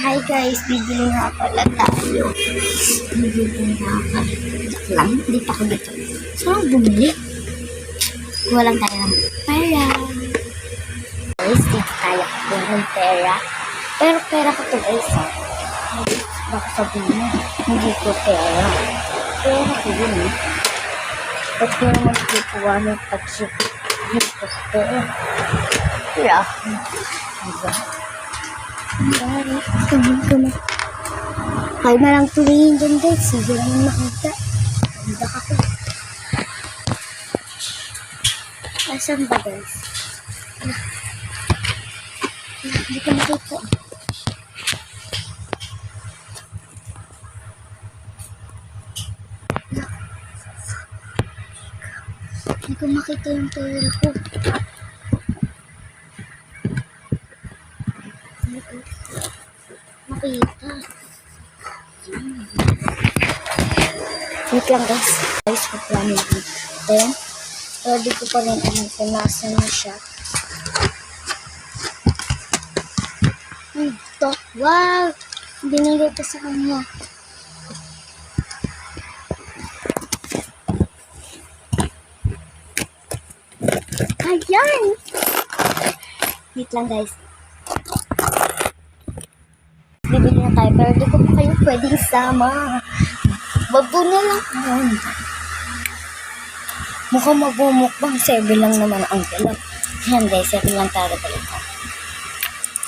Hi guys, bibili nga pala tayo. Bibili nga pala. Joke lang, hindi pa ako dito. Saan bumili? Walang tayo ng pera. Guys, dito tayo ng pera. Pero pera ko to guys ha. Baka sabihin mo, hindi ko pera. Pera ko yun eh. Ba't ko naman kukuha ng pag-ship? Hindi ko pera. Pera. Diba? Come on. Kaya na lang tumingin dyan guys. Sige lang makita. Ganda ka ko. Asan ba guys? Hindi ko makita. Hindi ko makita yung pera ko. Makita. Wait lang guys. Guys, magplano dito. Then, ready ko pa rin alam kung nasa na siya. Ito. Wow! Binigay ko sa kanya. Ayan! Wait lang guys. Bibili na tayo, pero di ko pa kayo pwedeng sama. Babo na lang yun. Mukhang magmumukbang 7 lang naman ang galap. Ayan guys, 7 lang tayo balik.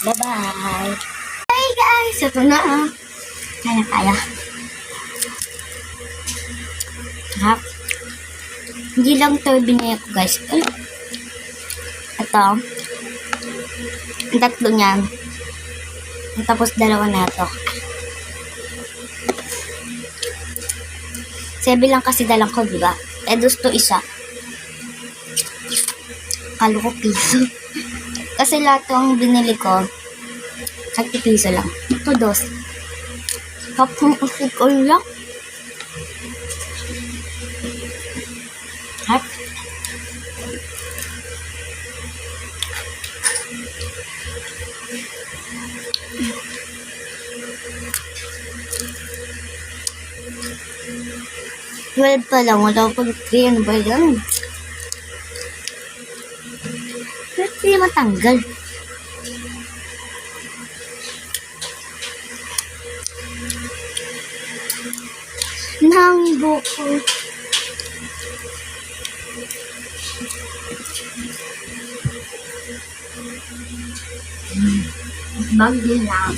Bye-bye! Hey guys! Ito na ah. Kaya. Ha? Hindi lang ito binaya ko guys. Ito. Ang tatlo niyan. Tapos dalawa na ito. 7 lang kasi dalang ko, diba? Gusto isa. Kalo ko piso. Kasi lahat ang binili ko, 30 piso lang. Ito, 2. Kapong usig ko lang. Hap. Well pa lang, wala pag 3, ano ba yan? Ba't hindi matanggal? Nang buko. Bagay lang.